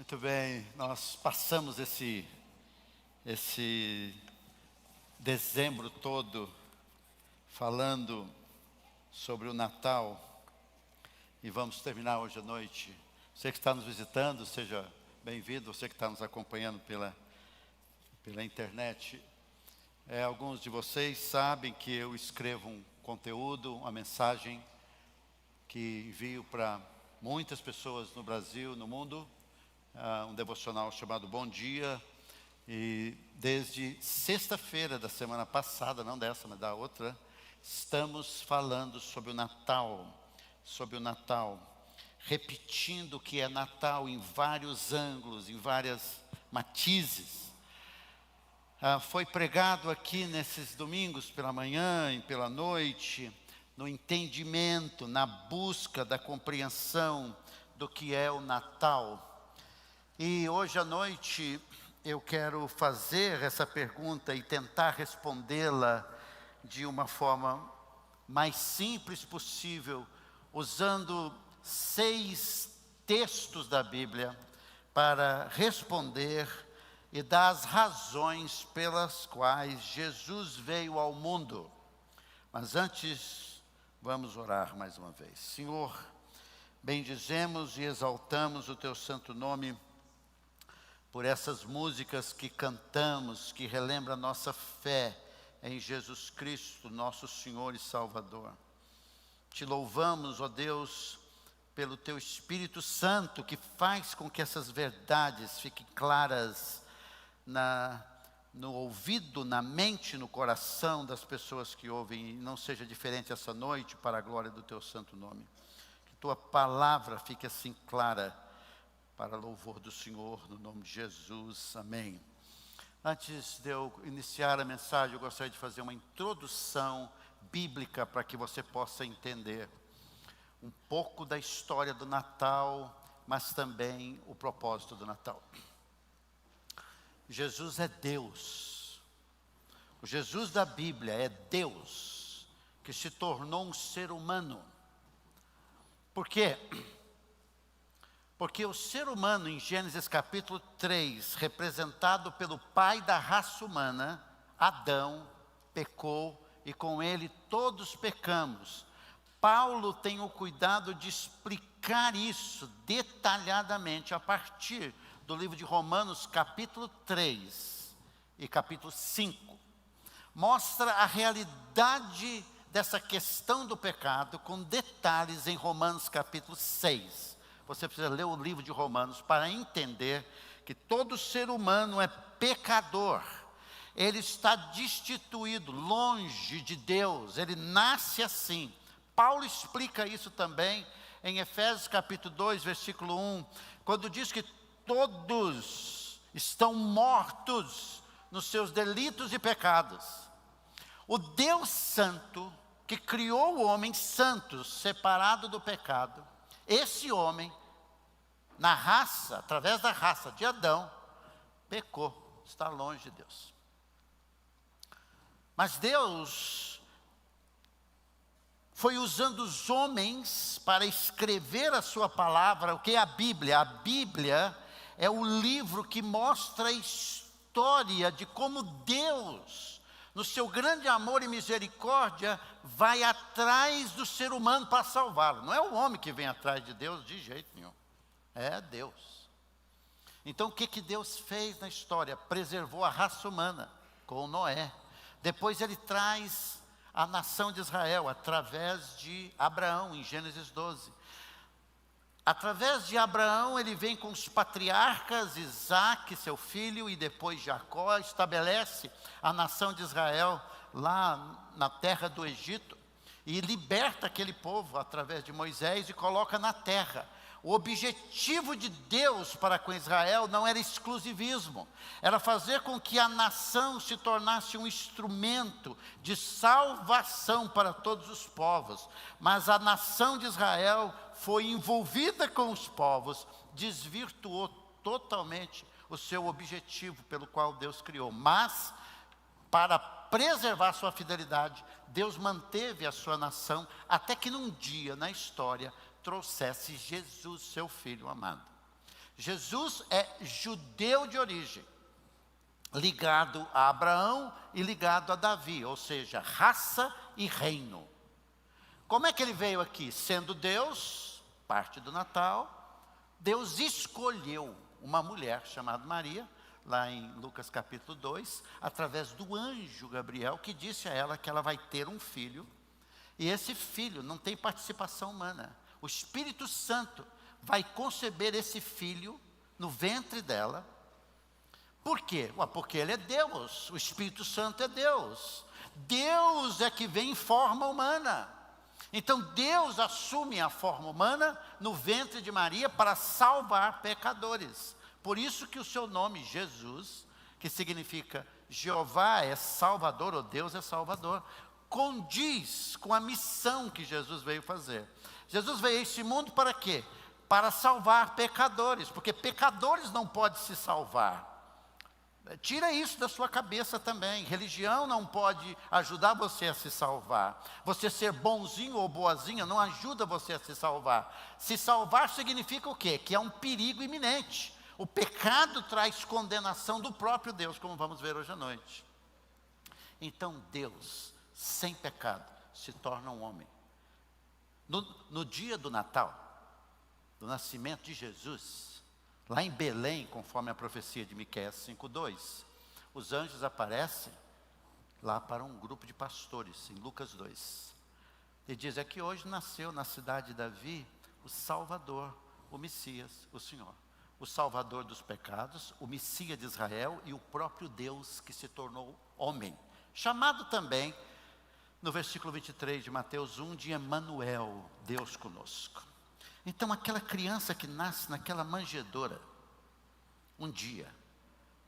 Muito bem, nós passamos esse dezembro todo falando sobre o Natal e vamos terminar hoje à noite. Você que está nos visitando, seja bem-vindo. Você que está nos acompanhando pela internet. Alguns de vocês sabem que eu escrevo um conteúdo, uma mensagem que envio para muitas pessoas no Brasil, no mundo. Um devocional chamado Bom Dia, e desde sexta-feira da semana passada, não dessa, mas da outra, estamos falando sobre o Natal, repetindo que é Natal em vários ângulos, em várias matizes. Foi pregado aqui nesses domingos pela manhã e pela noite, no entendimento, na busca da compreensão do que é o Natal. E hoje à noite eu quero fazer essa pergunta e tentar respondê-la de uma forma mais simples possível, usando 6 textos da Bíblia para responder e dar as razões pelas quais Jesus veio ao mundo. Mas antes, vamos orar mais uma vez. Senhor, bendizemos e exaltamos o Teu santo nome, por essas músicas que cantamos, que relembram a nossa fé em Jesus Cristo, nosso Senhor e Salvador. Te louvamos, ó Deus, pelo Teu Espírito Santo, que faz com que essas verdades fiquem claras no ouvido, na mente, no coração das pessoas que ouvem, e não seja diferente essa noite, para a glória do Teu santo nome. Que Tua palavra fique assim clara, para louvor do Senhor, no nome de Jesus, amém. Antes de eu iniciar a mensagem, eu gostaria de fazer uma introdução bíblica para que você possa entender um pouco da história do Natal, mas também o propósito do Natal. Jesus é Deus. O Jesus da Bíblia é Deus, que se tornou um ser humano. Por quê? Porque o ser humano, em Gênesis capítulo 3, representado pelo pai da raça humana, Adão, pecou e com ele todos pecamos. Paulo tem o cuidado de explicar isso detalhadamente a partir do livro de Romanos capítulo 3 e capítulo 5. Mostra a realidade dessa questão do pecado com detalhes em Romanos capítulo 6. Você precisa ler o livro de Romanos para entender que todo ser humano é pecador. Ele está destituído, longe de Deus. Ele nasce assim. Paulo explica isso também em Efésios capítulo 2, versículo 1, quando diz que todos estão mortos nos seus delitos e pecados. O Deus Santo, que criou o homem santo, separado do pecado, esse homem, na raça, através da raça de Adão, pecou, está longe de Deus. Mas Deus foi usando os homens para escrever a sua palavra, o que é a Bíblia? A Bíblia é o livro que mostra a história de como Deus, no seu grande amor e misericórdia, vai atrás do ser humano para salvá-lo. Não é o homem que vem atrás de Deus de jeito nenhum. É Deus. Então o que Deus fez na história? Preservou a raça humana com Noé. Depois ele traz a nação de Israel através de Abraão, em Gênesis 12. Através de Abraão ele vem com os patriarcas, Isaac, seu filho, e depois Jacó, estabelece a nação de Israel lá na terra do Egito e liberta aquele povo através de Moisés e coloca na terra. O objetivo de Deus para com Israel não era exclusivismo, era fazer com que a nação se tornasse um instrumento de salvação para todos os povos. Mas a nação de Israel foi envolvida com os povos, desvirtuou totalmente o seu objetivo pelo qual Deus criou. Mas, para preservar sua fidelidade, Deus manteve a sua nação, até que num dia na história trouxesse Jesus, seu Filho amado. Jesus é judeu de origem, ligado a Abraão e ligado a Davi, ou seja, raça e reino. Como é que ele veio aqui? Sendo Deus, parte do Natal, Deus escolheu uma mulher chamada Maria, lá em Lucas capítulo 2, através do anjo Gabriel, que disse a ela que ela vai ter um filho, e esse filho não tem participação humana. O Espírito Santo vai conceber esse filho no ventre dela. Por quê? Porque ele é Deus, o Espírito Santo é Deus. Deus é que vem em forma humana. Então Deus assume a forma humana no ventre de Maria para salvar pecadores. Por isso que o seu nome, Jesus, que significa Jeová é Salvador, ou Deus é Salvador, condiz com a missão que Jesus veio fazer. Jesus veio a esse mundo para quê? Para salvar pecadores, porque pecadores não podem se salvar. Tira isso da sua cabeça também. Religião não pode ajudar você a se salvar. Você ser bonzinho ou boazinha não ajuda você a se salvar. Se salvar significa o quê? Que é um perigo iminente. O pecado traz condenação do próprio Deus, como vamos ver hoje à noite. Então Deus, sem pecado, se torna um homem. No dia do Natal, do nascimento de Jesus, lá em Belém, conforme a profecia de Miqueias 5:2, os anjos aparecem lá para um grupo de pastores, em Lucas 2. E diz que hoje nasceu na cidade de Davi o Salvador, o Messias, o Senhor. O Salvador dos pecados, o Messias de Israel e o próprio Deus que se tornou homem. Chamado também, no versículo 23 de Mateus 1, de Emanuel, Deus conosco. Então aquela criança que nasce naquela manjedoura, um dia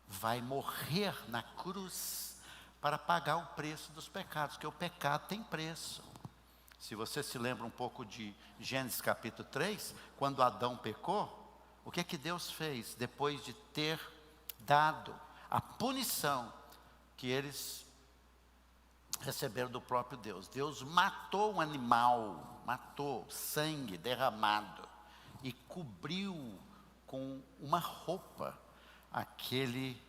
vai morrer na cruz para pagar o preço dos pecados, porque o pecado tem preço. Se você se lembra um pouco de Gênesis capítulo 3, quando Adão pecou, o que é que Deus fez? Depois de ter dado a punição que eles receberam do próprio Deus. Deus matou um animal, matou, sangue derramado, e cobriu com uma roupa aquele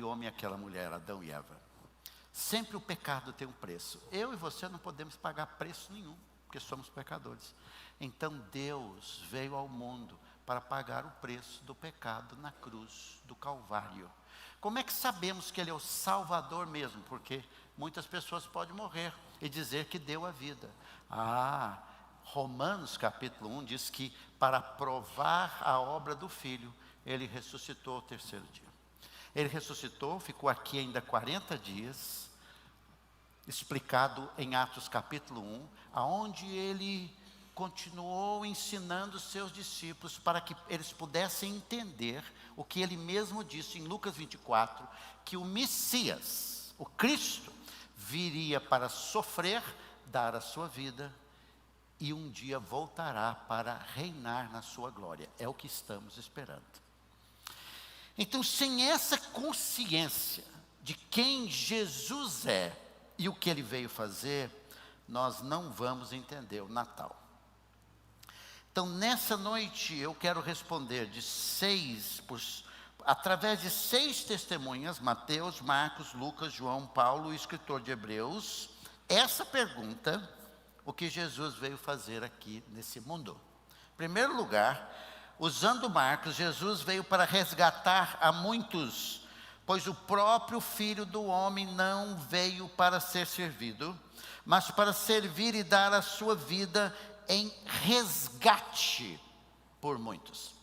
homem e aquela mulher, Adão e Eva. Sempre o pecado tem um preço. Eu e você não podemos pagar preço nenhum, porque somos pecadores. Então Deus veio ao mundo para pagar o preço do pecado na cruz do Calvário. Como é que sabemos que Ele é o Salvador mesmo? Porque muitas pessoas podem morrer e dizer que deu a vida. Romanos capítulo 1 diz que para provar a obra do Filho, Ele ressuscitou ao terceiro dia. Ele ressuscitou, ficou aqui ainda 40 dias, explicado em Atos capítulo 1, aonde Ele continuou ensinando os seus discípulos para que eles pudessem entender o que Ele mesmo disse em Lucas 24, que o Messias, o Cristo, viria para sofrer, dar a sua vida e um dia voltará para reinar na sua glória. É o que estamos esperando. Então, sem essa consciência de quem Jesus é e o que Ele veio fazer, nós não vamos entender o Natal. Então, nessa noite, eu quero responder através de 6 testemunhas, Mateus, Marcos, Lucas, João, Paulo, o escritor de Hebreus, essa pergunta, o que Jesus veio fazer aqui nesse mundo. Em primeiro lugar, usando Marcos, Jesus veio para resgatar a muitos, pois o próprio Filho do Homem não veio para ser servido, mas para servir e dar a sua vida em resgate por muitos.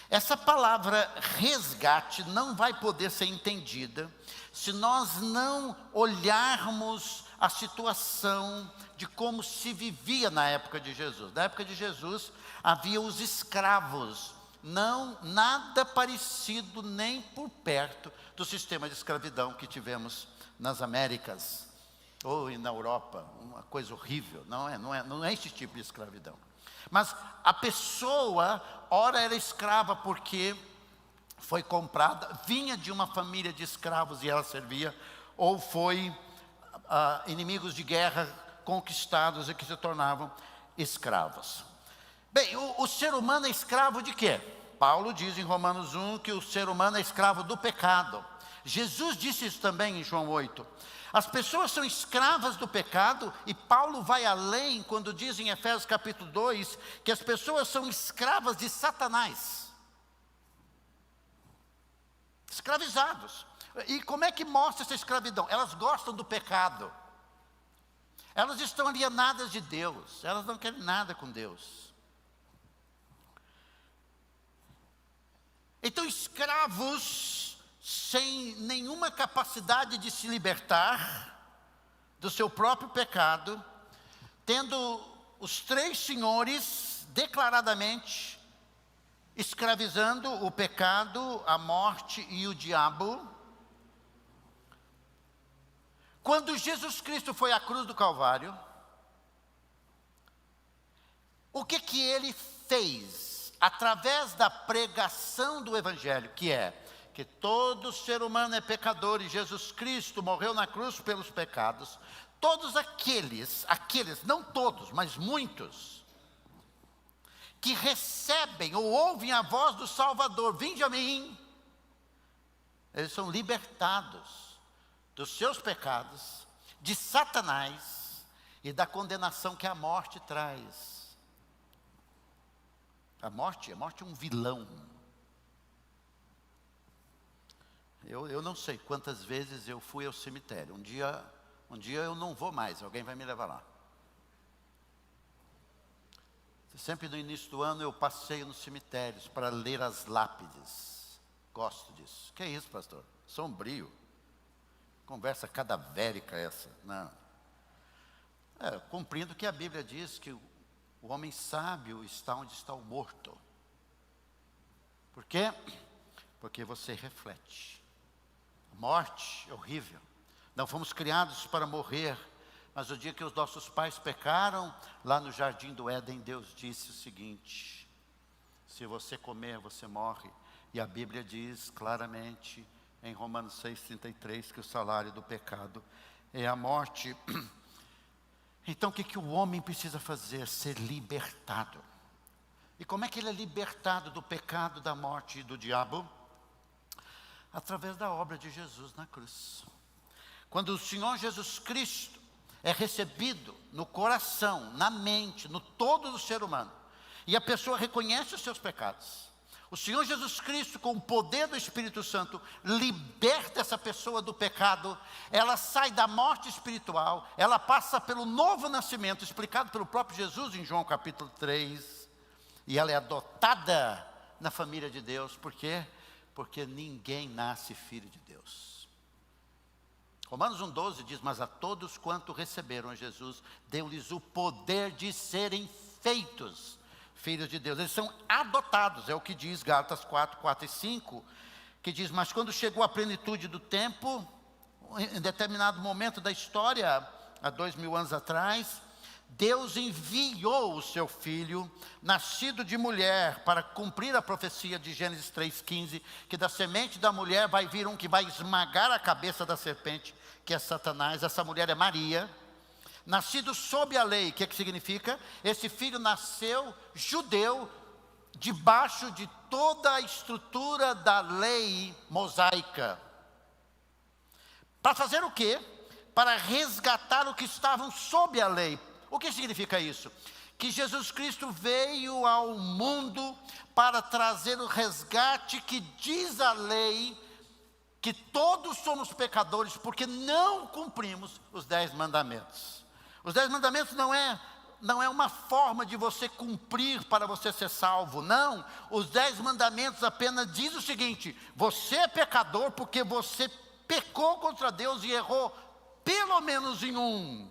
Essa palavra resgate não vai poder ser entendida se nós não olharmos a situação de como se vivia na época de Jesus. Na época de Jesus havia os escravos, nada parecido nem por perto do sistema de escravidão que tivemos nas Américas ou na Europa, uma coisa horrível. Não é esse tipo de escravidão. Mas a pessoa, ora era escrava porque foi comprada, vinha de uma família de escravos e ela servia, ou foi inimigos de guerra conquistados e que se tornavam escravos. Bem, o ser humano é escravo de quê? Paulo diz em Romanos 1 que o ser humano é escravo do pecado. Jesus disse isso também em João 8. As pessoas são escravas do pecado, e Paulo vai além quando diz em Efésios capítulo 2 que as pessoas são escravas de Satanás. Escravizados. E como é que mostra essa escravidão? Elas gostam do pecado. Elas estão alienadas de Deus. Elas não querem nada com Deus. Então, escravos sem nenhuma capacidade de se libertar do seu próprio pecado, tendo os três senhores declaradamente escravizando o pecado, a morte e o diabo. Quando Jesus Cristo foi à cruz do Calvário, o que ele fez através da pregação do Evangelho, que todo ser humano é pecador e Jesus Cristo morreu na cruz pelos pecados. Todos aqueles, não todos, mas muitos, que recebem ou ouvem a voz do Salvador, vinde a mim, eles são libertados dos seus pecados, de Satanás e da condenação que a morte traz. A morte é um vilão. Eu não sei quantas vezes eu fui ao cemitério. Um dia eu não vou mais, alguém vai me levar lá. Sempre no início do ano eu passeio nos cemitérios para ler as lápides. Gosto disso. Que é isso, pastor? Sombrio. Conversa cadavérica essa. Não. Cumprindo o que a Bíblia diz, que o homem sábio está onde está o morto. Por quê? Porque você reflete. A morte é horrível. Não fomos criados para morrer. Mas o dia que os nossos pais pecaram, lá no jardim do Éden, Deus disse o seguinte: se você comer, você morre. E a Bíblia diz claramente, em Romanos 6,33, que o salário do pecado é a morte. Então o que o homem precisa fazer? Ser libertado. E como é que ele é libertado do pecado, da morte e do diabo? Através da obra de Jesus na cruz. Quando o Senhor Jesus Cristo é recebido no coração, na mente, no todo do ser humano, e a pessoa reconhece os seus pecados, o Senhor Jesus Cristo, com o poder do Espírito Santo, liberta essa pessoa do pecado. Ela sai da morte espiritual, ela passa pelo novo nascimento, explicado pelo próprio Jesus em João capítulo 3, e ela é adotada na família de Deus. Por quê? Porque ninguém nasce filho de Deus. Romanos 1,12 diz: mas a todos quanto receberam a Jesus, deu-lhes o poder de serem feitos filhos de Deus. Eles são adotados, é o que diz Gálatas 4 e 5, que diz: mas quando chegou a plenitude do tempo, em determinado momento da história, há 2000 anos atrás, Deus enviou o seu filho, nascido de mulher, para cumprir a profecia de Gênesis 3,15, que da semente da mulher vai vir um que vai esmagar a cabeça da serpente, que é Satanás. Essa mulher é Maria. Nascido sob a lei, o que significa? Esse filho nasceu judeu, debaixo de toda a estrutura da lei mosaica. Para fazer o quê? Para resgatar o que estavam sob a lei. O que significa isso? Que Jesus Cristo veio ao mundo para trazer o resgate que diz a lei, que todos somos pecadores porque não cumprimos os 10 mandamentos. Os 10 mandamentos não é uma forma de você cumprir para você ser salvo, não. Os 10 mandamentos apenas diz o seguinte: você é pecador porque você pecou contra Deus e errou pelo menos em um.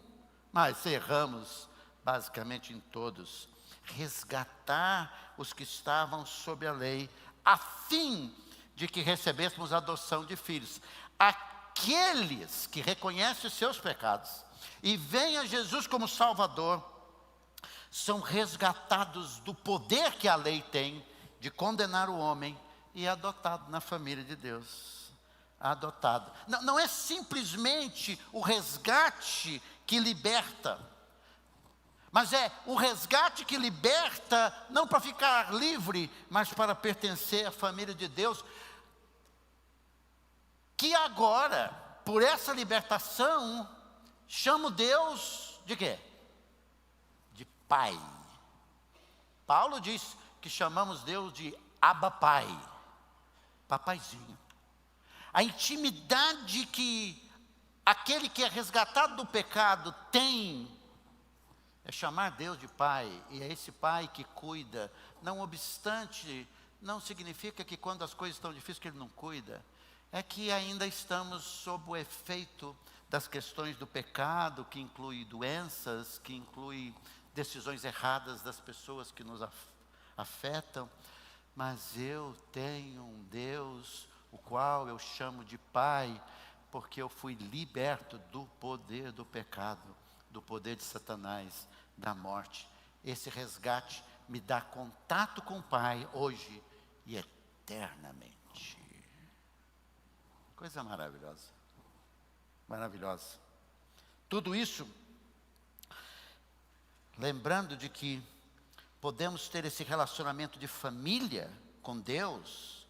Mas erramos basicamente em todos. Resgatar os que estavam sob a lei, a fim de que recebêssemos a adoção de filhos. Aqueles que reconhecem os seus pecados e veem a Jesus como Salvador, são resgatados do poder que a lei tem de condenar o homem e adotados na família de Deus. Adotado. Não é simplesmente o resgate que liberta, Mas é um resgate que liberta, não para ficar livre, mas para pertencer à família de Deus. Que agora, por essa libertação, chamo Deus de quê? De Pai. Paulo diz que chamamos Deus de Abba Pai, papaizinho. A intimidade que aquele que é resgatado do pecado tem, é chamar Deus de Pai, e é esse Pai que cuida, não obstante, não significa que quando as coisas estão difíceis que Ele não cuida, é que ainda estamos sob o efeito das questões do pecado, que inclui doenças, que inclui decisões erradas das pessoas que nos afetam, mas eu tenho um Deus, o qual eu chamo de Pai, porque eu fui liberto do poder do pecado, do poder de Satanás, da morte. Esse resgate me dá contato com o Pai hoje e eternamente. Coisa maravilhosa, maravilhosa. Tudo isso, lembrando de que podemos ter esse relacionamento de família com Deus,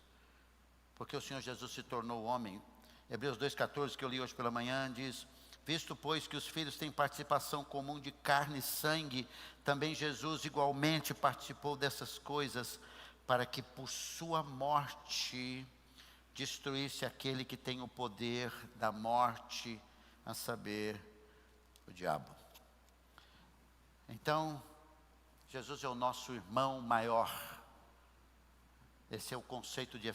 porque o Senhor Jesus se tornou homem. Hebreus 2,14, que eu li hoje pela manhã, diz: visto, pois, que os filhos têm participação comum de carne e sangue, também Jesus igualmente participou dessas coisas, para que por sua morte destruísse aquele que tem o poder da morte, a saber, o diabo. Então, Jesus é o nosso irmão maior. Esse é o conceito de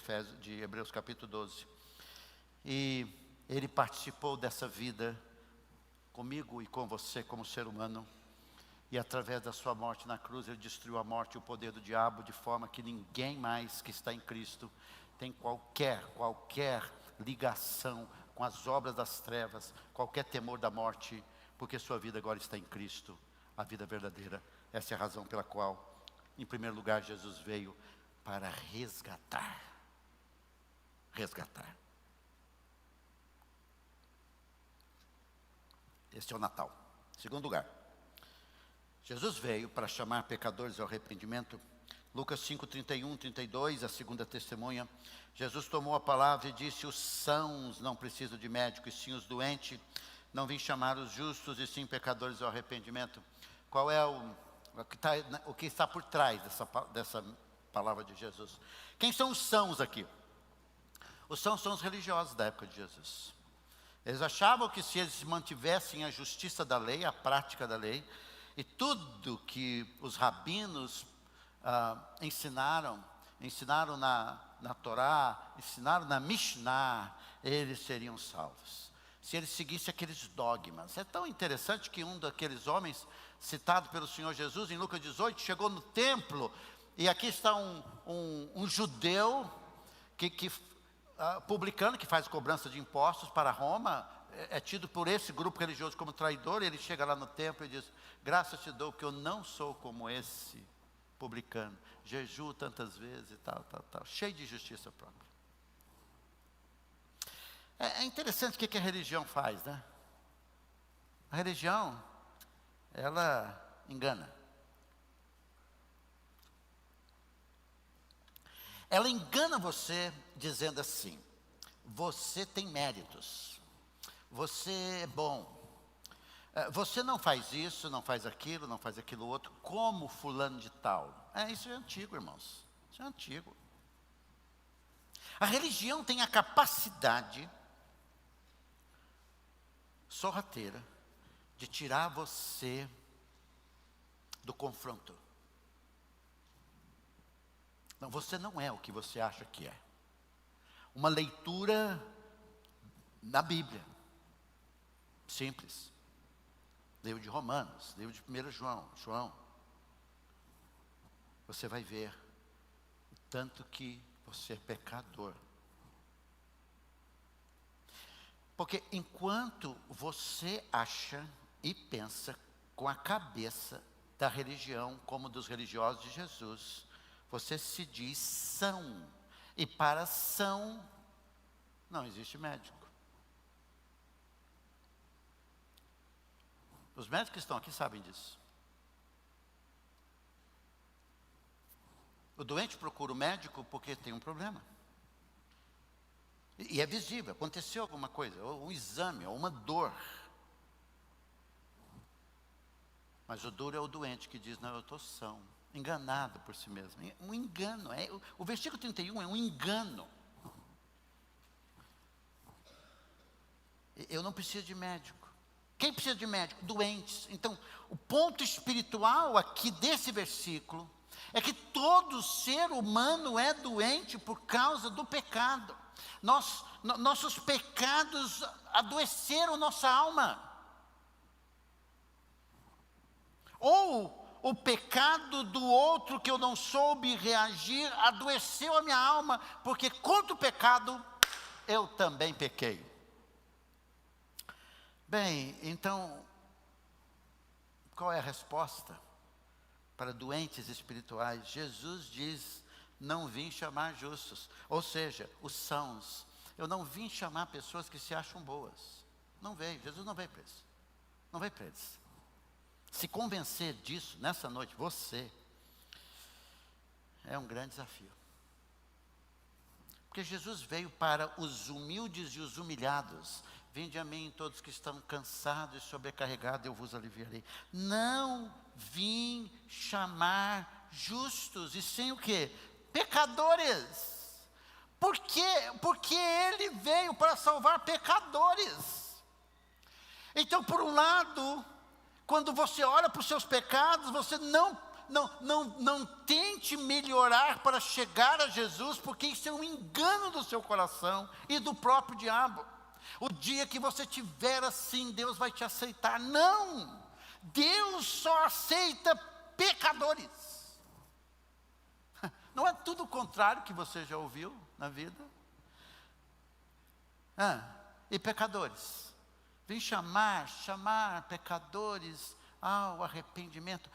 Hebreus capítulo 12. E Ele participou dessa vida comigo e com você como ser humano. E através da sua morte na cruz, Ele destruiu a morte e o poder do diabo, de forma que ninguém mais que está em Cristo tem qualquer ligação com as obras das trevas, qualquer temor da morte, porque sua vida agora está em Cristo, a vida verdadeira. Essa é a razão pela qual, em primeiro lugar, Jesus veio para resgatar. Resgatar. Este é o Natal. Segundo lugar, Jesus veio para chamar pecadores ao arrependimento. Lucas 5, 31, 32, a segunda testemunha. Jesus tomou a palavra e disse: os sãos não precisam de médico, e sim os doentes. Não vim chamar os justos, e sim pecadores ao arrependimento. Qual é o que está por trás dessa palavra de Jesus? Quem são os sãos aqui? Os sãos são os religiosos da época de Jesus. Eles achavam que se eles mantivessem a justiça da lei, a prática da lei, e tudo que os rabinos ensinaram na Torá, ensinaram na Mishnah, eles seriam salvos. Se eles seguissem aqueles dogmas. É tão interessante que um daqueles homens, citado pelo Senhor Jesus em Lucas 18, chegou no templo, e aqui está um judeu, publicano, que faz cobrança de impostos para Roma, é tido por esse grupo religioso como traidor, e ele chega lá no templo e diz: graças te dou que eu não sou como esse publicano, jejuo tantas vezes e tal, cheio de justiça própria. É interessante o que a religião faz, né? A religião, ela engana. Ela engana você dizendo assim: você tem méritos, você é bom, você não faz isso, não faz aquilo outro, como fulano de tal. Isso é antigo, irmãos, isso é antigo. A religião tem a capacidade sorrateira de tirar você do confronto. Não, você não é o que você acha que é. Uma leitura na Bíblia, simples. Livro de Romanos, livro de 1 João. Você vai ver o tanto que você é pecador. Porque enquanto você acha e pensa com a cabeça da religião como dos religiosos de Jesus, você se diz são. E para são, não existe médico. Os médicos que estão aqui sabem disso. O doente procura o médico porque tem um problema. E é visível, aconteceu alguma coisa, ou um exame, ou uma dor. Mas o duro é o doente que diz, não, eu estou são, enganado por si mesmo. Um engano, o versículo 31 é um engano. Eu não preciso de médico. Quem precisa de médico? Doentes. Então, o ponto espiritual aqui desse versículo é que todo ser humano é doente por causa do pecado. Nossos pecados adoeceram nossa alma. Ou o pecado do outro que eu não soube reagir adoeceu a minha alma, porque contra o pecado eu também pequei. Bem, então, qual é a resposta para doentes espirituais? Jesus diz, não vim chamar justos, ou seja, os sãos. Eu não vim chamar pessoas que se acham boas. Não veio, Jesus não veio para isso. Não veio para eles. Se convencer disso nessa noite, você, é um grande desafio. Porque Jesus veio para os humildes e os humilhados. Vinde a mim todos que estão cansados e sobrecarregados, eu vos aliviarei. Não vim chamar justos, e sim o quê? Pecadores. Por quê? Porque Ele veio para salvar pecadores. Então, por um lado, quando você olha para os seus pecados, você não tente melhorar para chegar a Jesus, porque isso é um engano do seu coração e do próprio diabo. O dia que você tiver assim, Deus vai te aceitar. Não! Deus só aceita pecadores. Não é tudo o contrário que você já ouviu na vida? E pecadores? Vem chamar pecadores ao arrependimento.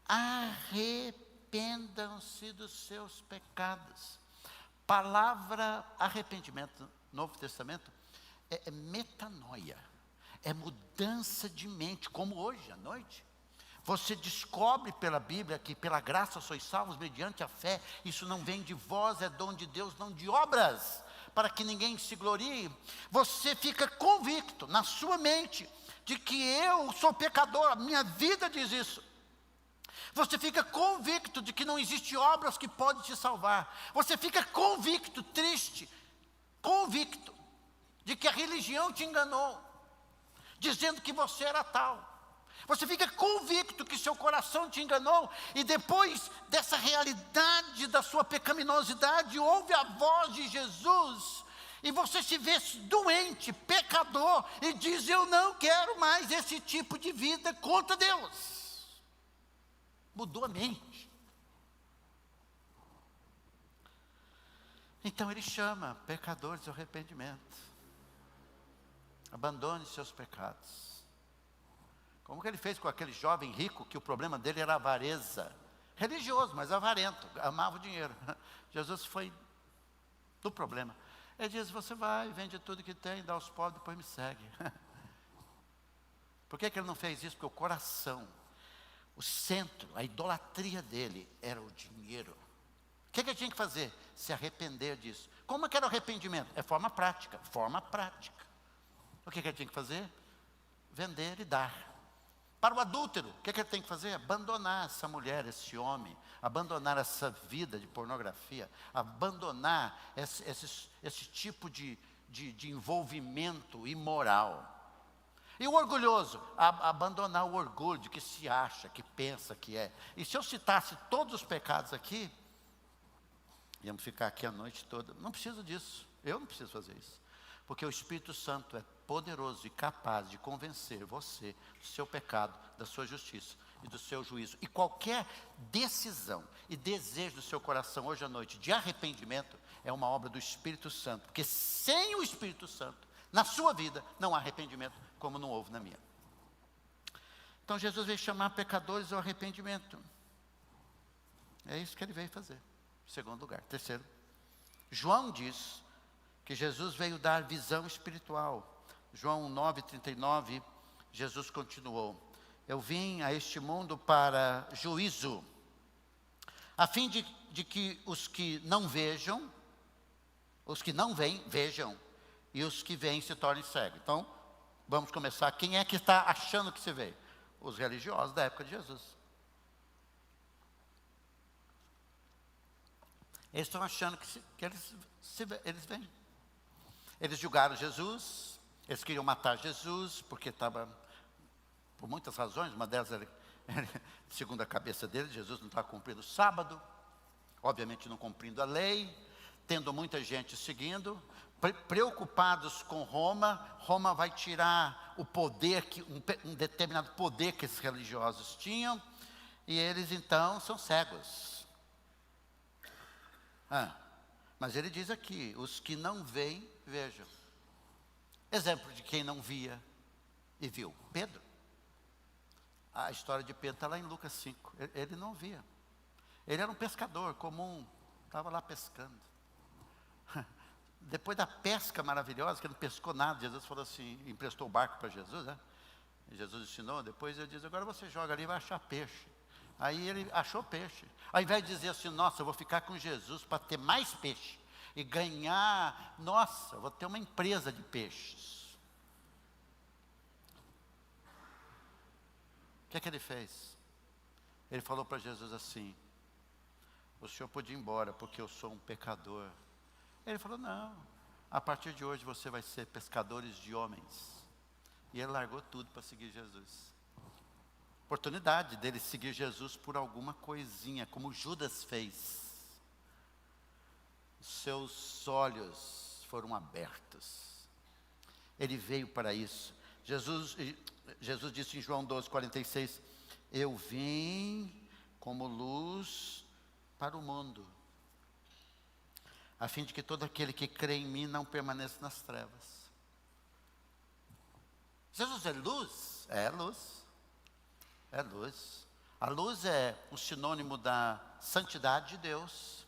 Arrependam-se dos seus pecados. Palavra arrependimento, Novo Testamento, é metanoia, é mudança de mente, como hoje à noite. Você descobre pela Bíblia que pela graça sois salvos mediante a fé. Isso não vem de vós, é dom de Deus, não de obras, para que ninguém se glorie. Você fica convicto na sua mente de que eu sou pecador, a minha vida diz isso. Você fica convicto de que não existe obras que podem te salvar. Você fica convicto, triste, convicto de que a religião te enganou, dizendo que você era tal. Você fica convicto que seu coração te enganou, e depois dessa realidade da sua pecaminosidade, ouve a voz de Jesus, e você se vê doente, pecador, e diz, eu não quero mais esse tipo de vida contra Deus. Mudou a mente. Então Ele chama pecadores ao arrependimento. Abandone seus pecados. Como que Ele fez com aquele jovem rico, que o problema dele era a avareza? Religioso, mas avarento, amava o dinheiro. Jesus foi do problema. Ele diz, você vai, vende tudo que tem, dá aos pobres, depois me segue. Por que Ele não fez isso? Porque o coração, o centro, a idolatria dele era o dinheiro. O que Ele tinha que fazer? Se arrepender disso. Como é que era o arrependimento? É forma prática, forma prática. O que Ele tinha que fazer? Vender e dar. Para o adúltero, o que ele tem que fazer? Abandonar essa mulher, esse homem, abandonar essa vida de pornografia, abandonar esse tipo de envolvimento imoral. E o orgulhoso? Abandonar o orgulho de que se acha, que pensa que é. E se eu citasse todos os pecados aqui, íamos ficar aqui a noite toda. Não preciso disso, eu não preciso fazer isso. Porque o Espírito Santo é poderoso e capaz de convencer você do seu pecado, da sua justiça e do seu juízo. E qualquer decisão e desejo do seu coração hoje à noite de arrependimento é uma obra do Espírito Santo. Porque sem o Espírito Santo, na sua vida, não há arrependimento, como não houve na minha. Então Jesus veio chamar pecadores ao arrependimento. É isso que Ele veio fazer. Segundo lugar. Terceiro, João diz que Jesus veio dar visão espiritual. João 9:39, Jesus continuou, eu vim a este mundo para juízo, a fim de de que os que não vejam, os que não veem, vejam, e os que veem se tornem cegos. Então, vamos começar. Quem é que está achando que se vê? Os religiosos da época de Jesus. Eles estão achando que eles veem. Eles julgaram Jesus, eles queriam matar Jesus, porque estava, por muitas razões, uma delas era, segundo a cabeça deles, Jesus não estava cumprindo o sábado, obviamente não cumprindo a lei, tendo muita gente seguindo, preocupados com Roma. Roma vai tirar o poder, um determinado poder que esses religiosos tinham, e eles então são cegos. Mas ele diz aqui, os que não veem, vejam. Exemplo de quem não via e viu, Pedro. A história de Pedro está lá em Lucas 5, ele não via. Ele era um pescador comum, estava lá pescando. Depois da pesca maravilhosa, que ele não pescou nada, Jesus falou assim, emprestou o barco para Jesus, né? E Jesus ensinou, depois ele diz, agora você joga ali e vai achar peixe. Aí ele achou peixe. Ao invés de dizer assim, nossa, eu vou ficar com Jesus para ter mais peixe e ganhar, nossa, eu vou ter uma empresa de peixes. O que ele fez? Ele falou para Jesus assim, o senhor pode ir embora porque eu sou um pecador. Ele falou, não, a partir de hoje você vai ser pescadores de homens. E ele largou tudo para seguir Jesus. Oportunidade dele seguir Jesus por alguma coisinha, como Judas fez. Seus olhos foram abertos. Ele veio para isso. Jesus disse em João 12:46, eu vim como luz para o mundo, a fim de que todo aquele que crê em mim não permaneça nas trevas. Jesus é luz? É luz. É luz. A luz é um sinônimo da santidade de Deus.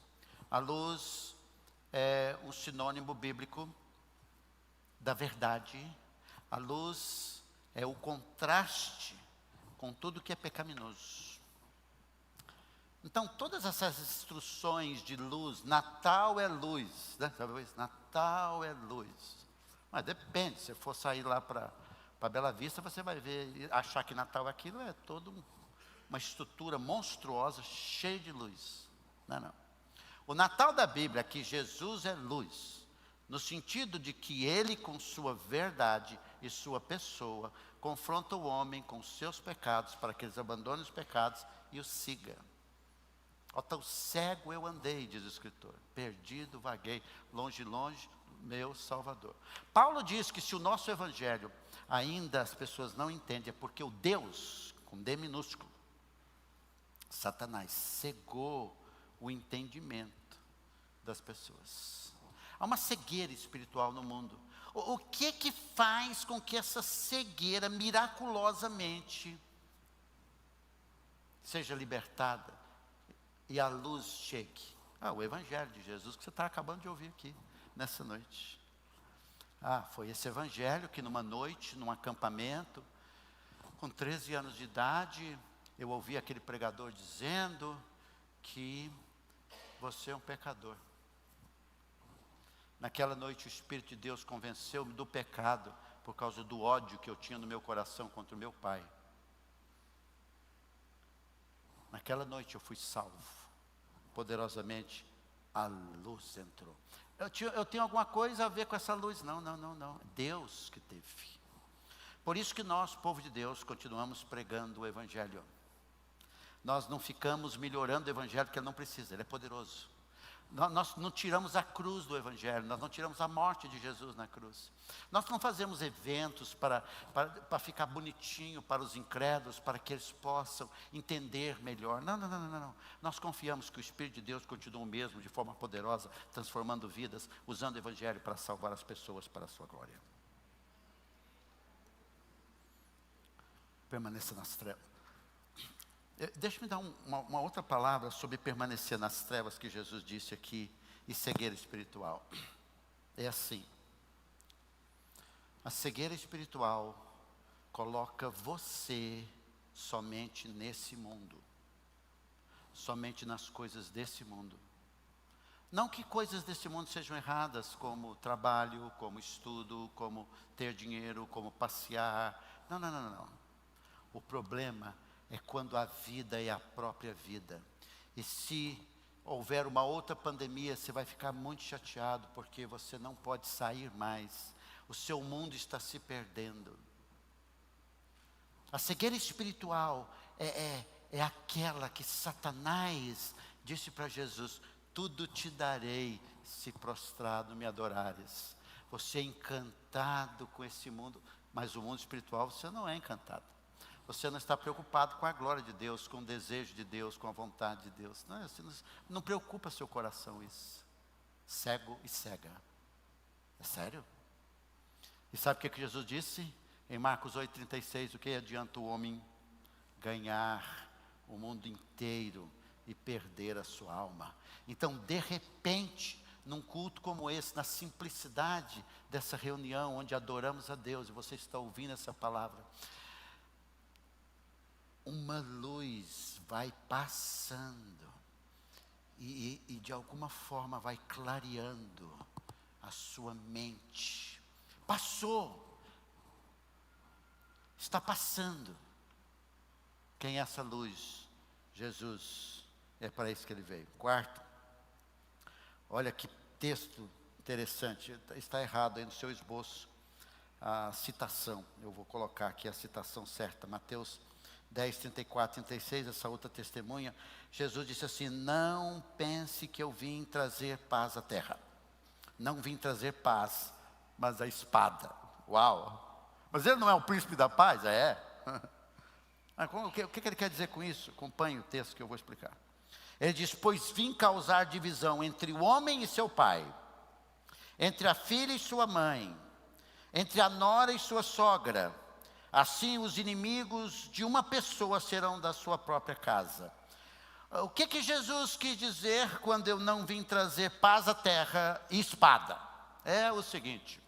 A luz é um sinônimo bíblico da verdade. A luz é o contraste com tudo que é pecaminoso. Então, todas essas instruções de luz, Natal é luz, né? Sabe isso? Natal é luz. Mas depende, se for sair lá para Bela Vista, você vai ver, achar que Natal aquilo é toda uma estrutura monstruosa, cheia de luz. Não. O Natal da Bíblia é que Jesus é luz, no sentido de que Ele, com sua verdade e sua pessoa, confronta o homem com os seus pecados, para que eles abandonem os pecados e o siga. Ó, tão cego eu andei, diz o escritor, perdido vaguei, longe, longe do meu Salvador. Paulo diz que se o nosso evangelho ainda as pessoas não entendem, é porque o Deus, com D minúsculo, Satanás, cegou o entendimento das pessoas. Há uma cegueira espiritual no mundo. O que faz com que essa cegueira miraculosamente seja libertada e a luz chegue? O Evangelho de Jesus que você está acabando de ouvir aqui nessa noite. Foi esse Evangelho que numa noite, num acampamento, com 13 anos de idade, eu ouvi aquele pregador dizendo que você é um pecador. Naquela noite o Espírito de Deus convenceu-me do pecado por causa do ódio que eu tinha no meu coração contra o meu pai. Naquela noite eu fui salvo. Poderosamente a luz entrou. Eu tenho alguma coisa a ver com essa luz? Não. Deus que teve. Por isso que nós, povo de Deus, continuamos pregando o Evangelho. Nós não ficamos melhorando o Evangelho, porque ele não precisa, ele é poderoso. Nós não tiramos a cruz do Evangelho, nós não tiramos a morte de Jesus na cruz. Nós não fazemos eventos para ficar bonitinho para os incrédulos, para que eles possam entender melhor. Não. Nós confiamos que o Espírito de Deus continua o mesmo, de forma poderosa, transformando vidas, usando o Evangelho para salvar as pessoas para a sua glória. Permaneça nas trevas. Deixa-me dar uma outra palavra sobre permanecer nas trevas que Jesus disse aqui, e cegueira espiritual. É assim, a cegueira espiritual coloca você somente nesse mundo. somente nas coisas desse mundo. Não que coisas desse mundo sejam erradas, como trabalho, como estudo, como ter dinheiro, como passear. Não, não, não, não. O problema é quando a vida é a própria vida. E se houver uma outra pandemia, você vai ficar muito chateado, porque você não pode sair mais. O seu mundo está se perdendo. A cegueira espiritual é aquela que Satanás disse para Jesus: tudo te darei se prostrado me adorares. Você é encantado com esse mundo, mas o mundo espiritual você não é encantado. Você não está preocupado com a glória de Deus, com o desejo de Deus, com a vontade de Deus. Não preocupa seu coração isso. Cego e cega. É sério? E sabe o que Jesus disse? Em Marcos 8,36, o que adianta o homem ganhar o mundo inteiro e perder a sua alma? Então, de repente, num culto como esse, na simplicidade dessa reunião, onde adoramos a Deus, e você está ouvindo essa palavra, uma luz vai passando e de alguma forma vai clareando a sua mente. Passou, está passando. Quem é essa luz? Jesus. É para isso que ele veio. Quarto, olha que texto interessante. Está errado aí no seu esboço a citação. Eu vou colocar aqui a citação certa. Mateus 10, 34, 36, essa outra testemunha. Jesus disse assim: não pense que eu vim trazer paz à terra. Não vim trazer paz, mas a espada. Uau! Mas ele não é o príncipe da paz? É. O que ele quer dizer com isso? Acompanhe o texto que eu vou explicar. Ele diz: pois vim causar divisão entre o homem e seu pai, entre a filha e sua mãe, entre a nora e sua sogra. Assim os inimigos de uma pessoa serão da sua própria casa. O que Jesus quis dizer quando eu não vim trazer paz à terra e espada? É o seguinte: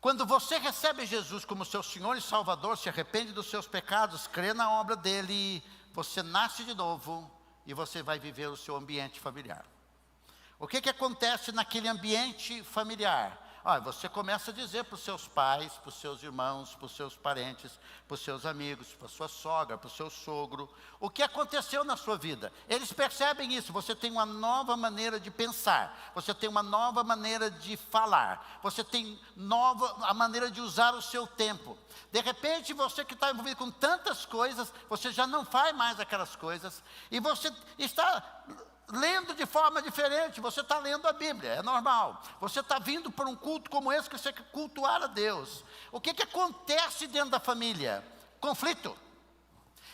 quando você recebe Jesus como seu Senhor e Salvador, se arrepende dos seus pecados, crê na obra dele, você nasce de novo e você vai viver o seu ambiente familiar. O que acontece naquele ambiente familiar? Você começa a dizer para os seus pais, para os seus irmãos, para os seus parentes, para os seus amigos, para a sua sogra, para o seu sogro, o que aconteceu na sua vida. Eles percebem isso. Você tem uma nova maneira de pensar, você tem uma nova maneira de falar, você tem a maneira de usar o seu tempo. De repente, você que está envolvido com tantas coisas, você já não faz mais aquelas coisas, e você está lendo de forma diferente. Você está lendo a Bíblia, é normal. Você está vindo para um culto como esse, que você quer cultuar a Deus. O que acontece dentro da família? Conflito.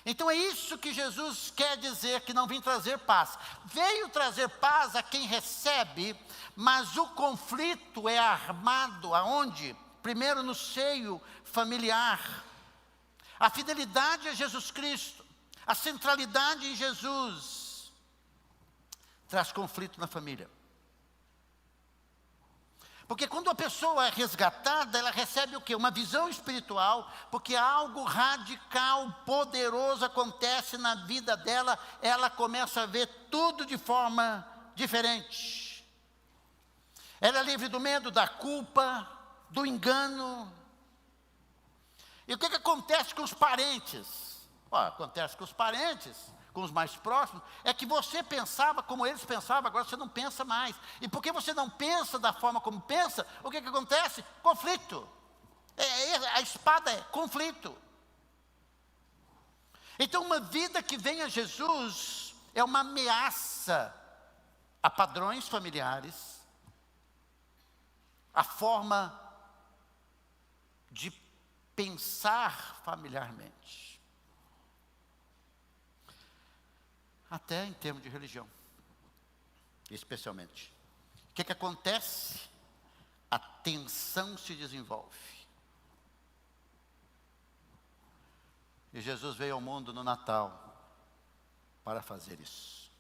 Então é isso que Jesus quer dizer, que não vim trazer paz. Veio trazer paz a quem recebe, mas o conflito é armado aonde? Primeiro no seio familiar. A fidelidade a Jesus Cristo, a centralidade em Jesus, traz conflito na família. Porque quando a pessoa é resgatada, ela recebe o quê? Uma visão espiritual, porque algo radical, poderoso acontece na vida dela, ela começa a ver tudo de forma diferente. Ela é livre do medo, da culpa, do engano. E o que acontece com os parentes? Acontece com os parentes, com os mais próximos, é que você pensava como eles pensavam, agora você não pensa mais. E porque você não pensa da forma como pensa, o que acontece? Conflito. A espada é conflito. Então uma vida que vem a Jesus é uma ameaça a padrões familiares, a forma de pensar familiarmente. Até em termos de religião, especialmente. O que acontece? A tensão se desenvolve. E Jesus veio ao mundo no Natal para fazer isso.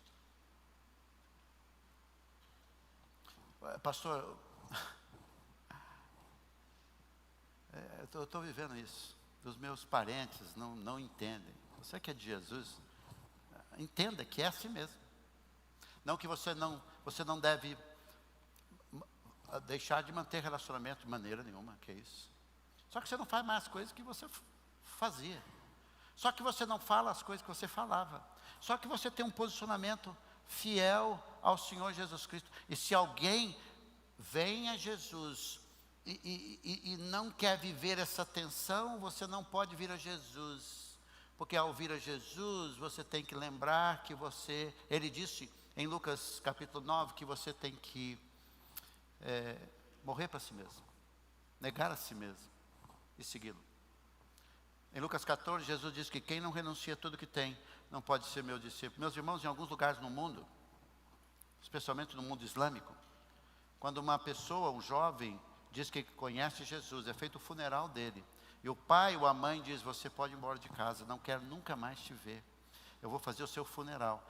Pastor, eu estou vivendo isso. Os meus parentes não entendem. Você que é de Jesus, Entenda que é assim mesmo. Não que você não deve deixar de manter relacionamento de maneira nenhuma, que é isso. Só que você não faz mais as coisas que você fazia. Só que você não fala as coisas que você falava. Só que você tem um posicionamento fiel ao Senhor Jesus Cristo. E se alguém vem a Jesus e não quer viver essa tensão, você não pode vir a Jesus. Porque ao vir a Jesus, você tem que lembrar que ele disse em Lucas capítulo 9, que você tem que morrer para si mesmo, negar a si mesmo e segui-lo. Em Lucas 14, Jesus diz que quem não renuncia a tudo que tem, não pode ser meu discípulo. Meus irmãos, em alguns lugares no mundo, especialmente no mundo islâmico, quando uma pessoa, um jovem, diz que conhece Jesus, é feito o funeral dele, e o pai ou a mãe diz, você pode ir embora de casa, não quero nunca mais te ver, eu vou fazer o seu funeral.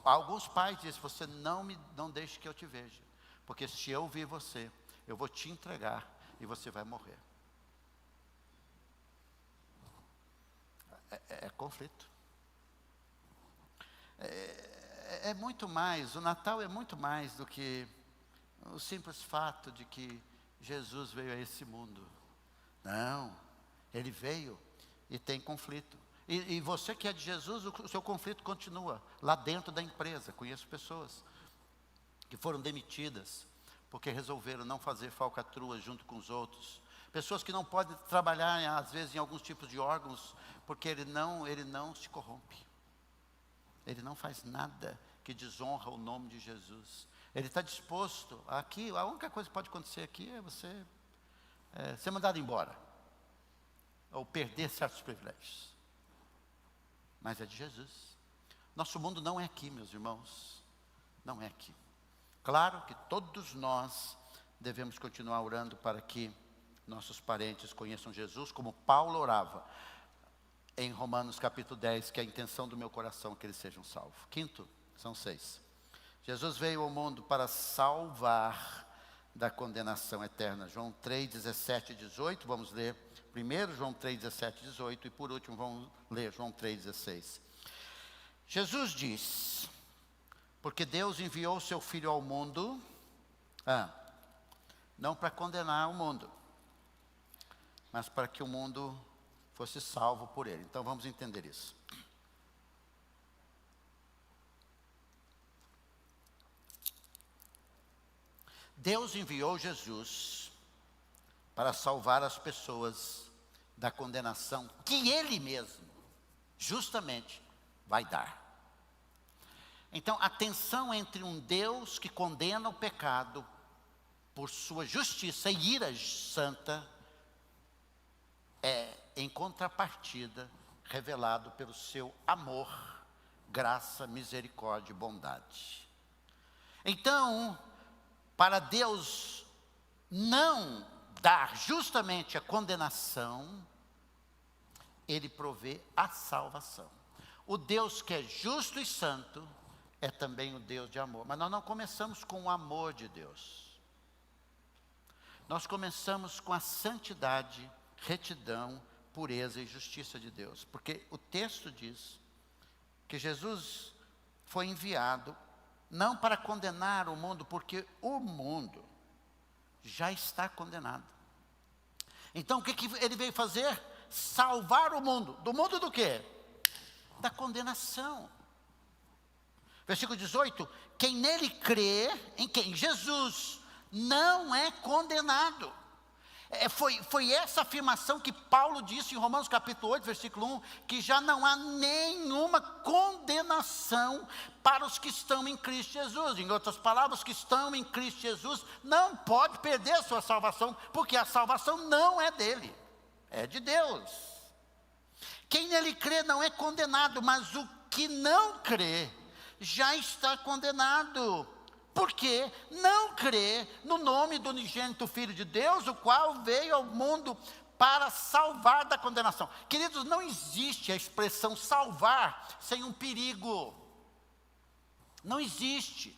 Alguns pais dizem, você não deixe que eu te veja, porque se eu vir você, eu vou te entregar e você vai morrer. É conflito. É muito mais, o Natal é muito mais do que o simples fato de que Jesus veio a esse mundo. Não, ele veio e tem conflito. E você que é de Jesus, o seu conflito continua lá dentro da empresa. Conheço pessoas que foram demitidas porque resolveram não fazer falcatrua junto com os outros. Pessoas que não podem trabalhar, às vezes, em alguns tipos de órgãos, porque ele não se corrompe. Ele não faz nada que desonra o nome de Jesus. Ele está disposto aqui, a única coisa que pode acontecer aqui é você ser mandado embora, ou perder certos privilégios. Mas é de Jesus. Nosso mundo não é aqui, meus irmãos. Não é aqui. Claro que todos nós devemos continuar orando para que nossos parentes conheçam Jesus, como Paulo orava em Romanos capítulo 10, que é a intenção do meu coração que eles sejam salvos. Quinto, são 6. Jesus veio ao mundo para salvar da condenação eterna. João 3, 17 e 18, vamos ler primeiro João 3, 17 e 18, e por último vamos ler João 3, 16. Jesus diz, porque Deus enviou o seu Filho ao mundo, não para condenar o mundo, mas para que o mundo fosse salvo por ele. Então vamos entender isso. Deus enviou Jesus para salvar as pessoas da condenação que Ele mesmo, justamente, vai dar. Então, a tensão entre um Deus que condena o pecado por sua justiça e ira santa é, em contrapartida, revelado pelo seu amor, graça, misericórdia e bondade. Então, para Deus não dar justamente a condenação, Ele provê a salvação. O Deus que é justo e santo é também o Deus de amor. Mas nós não começamos com o amor de Deus. Nós começamos com a santidade, retidão, pureza e justiça de Deus. Porque o texto diz que Jesus foi enviado não para condenar o mundo, porque o mundo já está condenado. Então o que ele veio fazer? Salvar o mundo. Do mundo do quê? Da condenação. Versículo 18, quem nele crê, em quem? Jesus, não é condenado. Foi essa afirmação que Paulo disse em Romanos capítulo 8, versículo 1, que já não há nenhuma condenação para os que estão em Cristo Jesus. Em outras palavras, os que estão em Cristo Jesus não pode perder a sua salvação, porque a salvação não é dele, é de Deus. Quem nele crê não é condenado, mas o que não crê já está condenado, porque não crê no nome do unigênito Filho de Deus, o qual veio ao mundo para salvar da condenação. Queridos, não existe a expressão salvar sem um perigo. Não existe.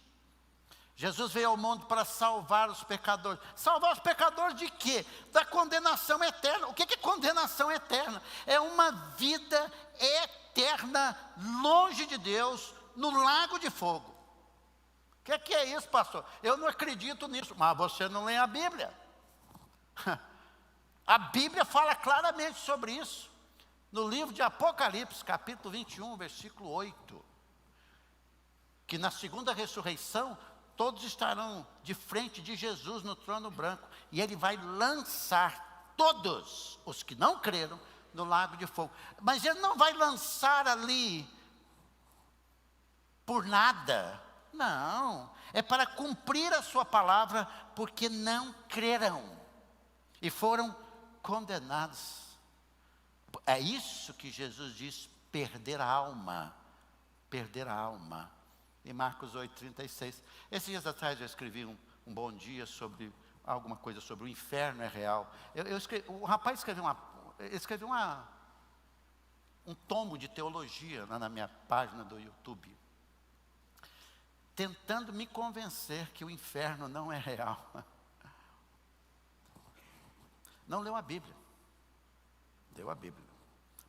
Jesus veio ao mundo para salvar os pecadores. Salvar os pecadores de quê? Da condenação eterna. O que é condenação eterna? É uma vida eterna eterna, longe de Deus, no lago de fogo. O que é isso, pastor? Eu não acredito nisso. Mas você não lê a Bíblia. A Bíblia fala claramente sobre isso. No livro de Apocalipse, capítulo 21, versículo 8. Que na segunda ressurreição, todos estarão de frente de Jesus no trono branco. E ele vai lançar todos os que não creram no lago de fogo. Mas ele não vai lançar ali por nada. Não, é para cumprir a sua palavra, porque não creram e foram condenados. É isso que Jesus diz, perder a alma. Perder a alma. Em Marcos 8,36. Esses dias atrás eu escrevi um bom dia sobre alguma coisa sobre o inferno é real. O rapaz escreveu um tomo de teologia lá na minha página do YouTube, tentando me convencer que o inferno não é real. Não leu a Bíblia. Leu a Bíblia.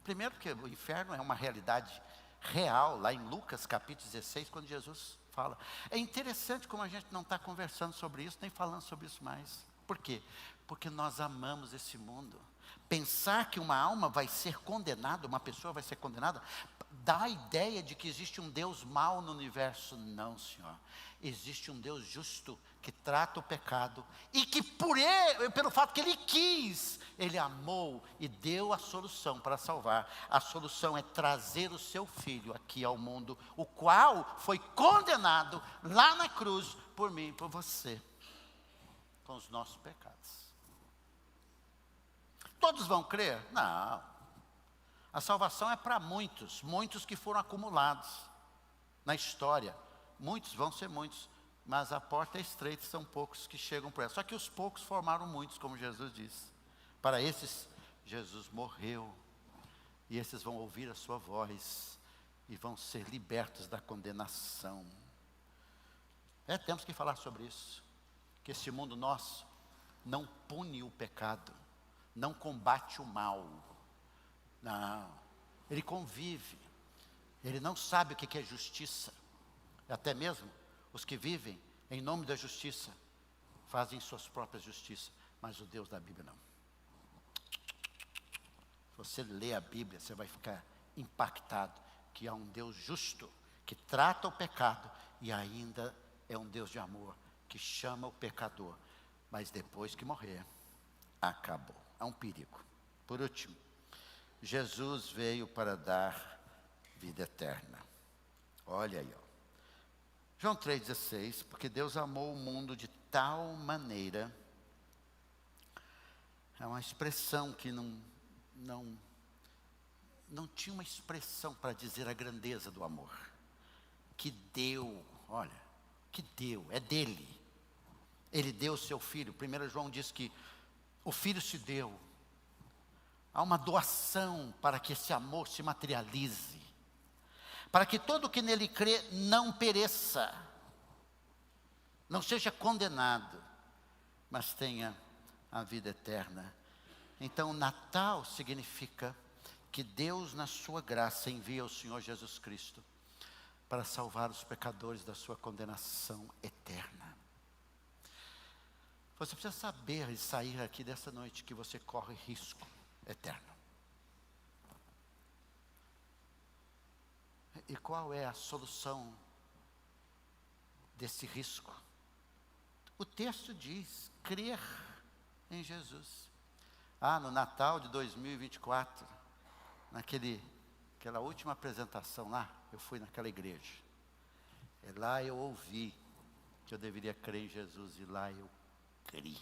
Primeiro porque o inferno é uma realidade real, lá em Lucas capítulo 16, quando Jesus fala. É interessante como a gente não está conversando sobre isso, nem falando sobre isso mais. Por quê? Porque nós amamos esse mundo. Pensar que uma alma vai ser condenada, uma pessoa vai ser condenada, dá a ideia de que existe um Deus mau no universo. Não, Senhor. Existe um Deus justo que trata o pecado e que pelo fato que Ele quis, Ele amou e deu a solução para salvar. A solução é trazer o seu Filho aqui ao mundo, o qual foi condenado lá na cruz por mim e por você, com os nossos pecados. Todos vão crer? Não. A salvação é para muitos, muitos que foram acumulados na história. Muitos vão ser muitos, mas a porta é estreita, são poucos que chegam por ela. Só que os poucos formaram muitos, como Jesus disse. Para esses, Jesus morreu, e esses vão ouvir a sua voz, e vão ser libertos da condenação. Temos que falar sobre isso, que esse mundo nosso não pune o pecado, não combate o mal. Não, ele convive, ele não sabe o que é justiça. Até mesmo os que vivem em nome da justiça fazem suas próprias justiças, mas o Deus da Bíblia não. Se você lê a Bíblia, você vai ficar impactado que há um Deus justo que trata o pecado e ainda é um Deus de amor que chama o pecador, mas depois que morrer, acabou. Há um perigo. Por último, Jesus veio para dar vida eterna. Olha aí, ó. João 3,16, porque Deus amou o mundo de tal maneira, é uma expressão que não tinha uma expressão para dizer a grandeza do amor, que deu, olha, que deu, é dele, ele deu o seu Filho. 1 João diz que o Filho se deu, há uma doação para que esse amor se materialize, para que todo que nele crê não pereça, não seja condenado, mas tenha a vida eterna. Então, Natal significa que Deus, na sua graça, envia o Senhor Jesus Cristo para salvar os pecadores da sua condenação eterna. Você precisa saber e sair aqui dessa noite que você corre risco eterno. E qual é a solução desse risco? O texto diz, crer em Jesus. No Natal de 2024, naquela última apresentação lá, eu fui naquela igreja. E lá eu ouvi que eu deveria crer em Jesus, e lá eu criei.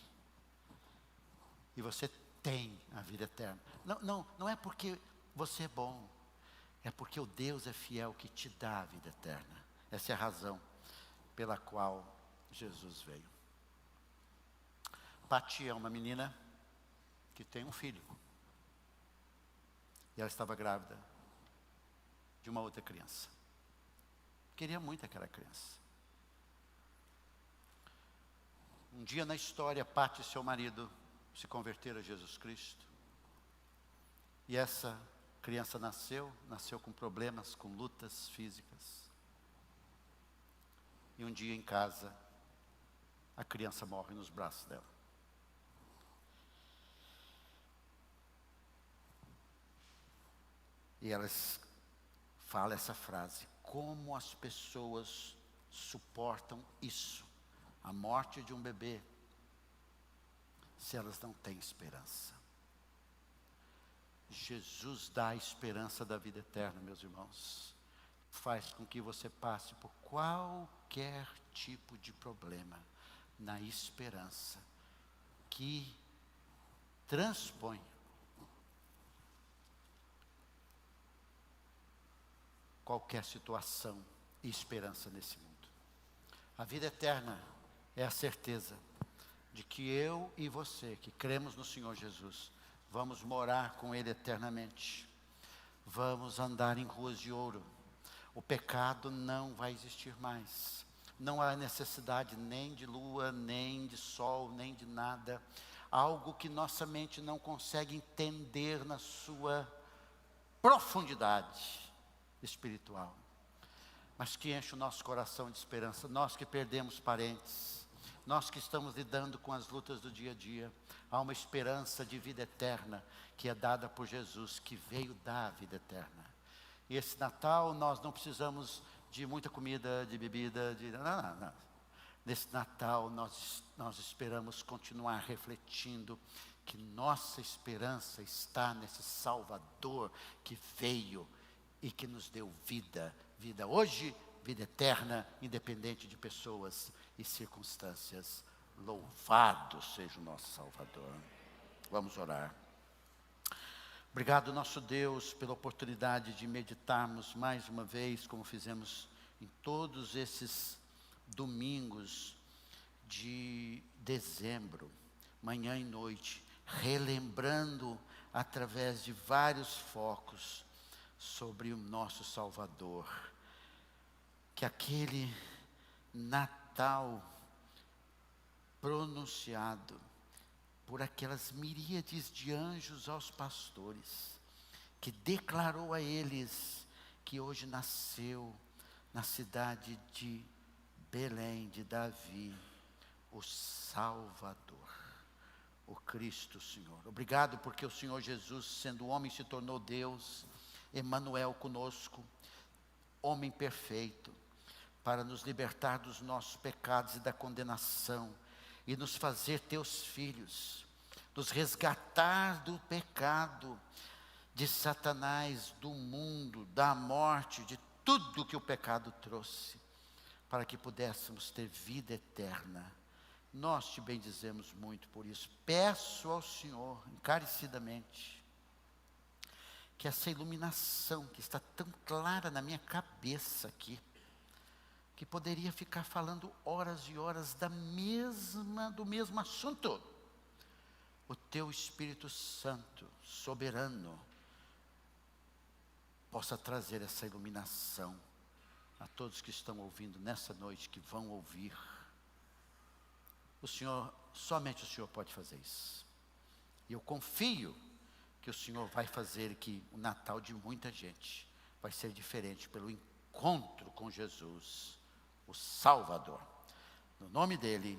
E você tem a vida eterna. Não é porque você é bom, é porque o Deus é fiel que te dá a vida eterna. Essa é a razão pela qual Jesus veio. Pati é uma menina que tem um filho. E ela estava grávida de uma outra criança. Queria muito aquela criança. Um dia na história, Pati e seu marido se converteram a Jesus Cristo. E essa criança nasceu com problemas, com lutas físicas. E um dia em casa, a criança morre nos braços dela. E elas falam essa frase: como as pessoas suportam isso, a morte de um bebê, se elas não têm esperança? Jesus dá a esperança da vida eterna, meus irmãos. Faz com que você passe por qualquer tipo de problema, na esperança que transpõe qualquer situação e esperança nesse mundo. A vida eterna é a certeza de que eu e você, que cremos no Senhor Jesus, vamos morar com Ele eternamente. Vamos andar em ruas de ouro. O pecado não vai existir mais. Não há necessidade nem de lua, nem de sol, nem de nada. Algo que nossa mente não consegue entender na sua profundidade espiritual, mas que enche o nosso coração de esperança. Nós que perdemos parentes, nós que estamos lidando com as lutas do dia a dia, há uma esperança de vida eterna que é dada por Jesus, que veio dar a vida eterna. E esse Natal nós não precisamos de muita comida, de bebida, não. Nesse Natal nós esperamos continuar refletindo que nossa esperança está nesse Salvador que veio e que nos deu vida hoje, vida eterna, independente de pessoas e circunstâncias. Louvado seja o nosso Salvador. Vamos orar. Obrigado, nosso Deus, pela oportunidade de meditarmos mais uma vez, como fizemos em todos esses domingos de dezembro, manhã e noite, relembrando através de vários focos sobre o nosso Salvador. Que aquele Natal pronunciado por aquelas miríades de anjos aos pastores, que declarou a eles que hoje nasceu na cidade de Belém, de Davi, o Salvador, o Cristo Senhor. Obrigado porque o Senhor Jesus, sendo homem, se tornou Deus, Emanuel conosco, homem perfeito, para nos libertar dos nossos pecados e da condenação, e nos fazer teus filhos, nos resgatar do pecado, de Satanás, do mundo, da morte, de tudo que o pecado trouxe, para que pudéssemos ter vida eterna. Nós te bendizemos muito por isso. Peço ao Senhor, encarecidamente, que essa iluminação que está tão clara na minha cabeça aqui, que poderia ficar falando horas e horas do mesmo assunto, o teu Espírito Santo, soberano, possa trazer essa iluminação a todos que estão ouvindo nessa noite, que vão ouvir. Somente o Senhor pode fazer isso. E eu confio que o Senhor vai fazer, que o Natal de muita gente vai ser diferente pelo encontro com Jesus, o Salvador. No nome dele,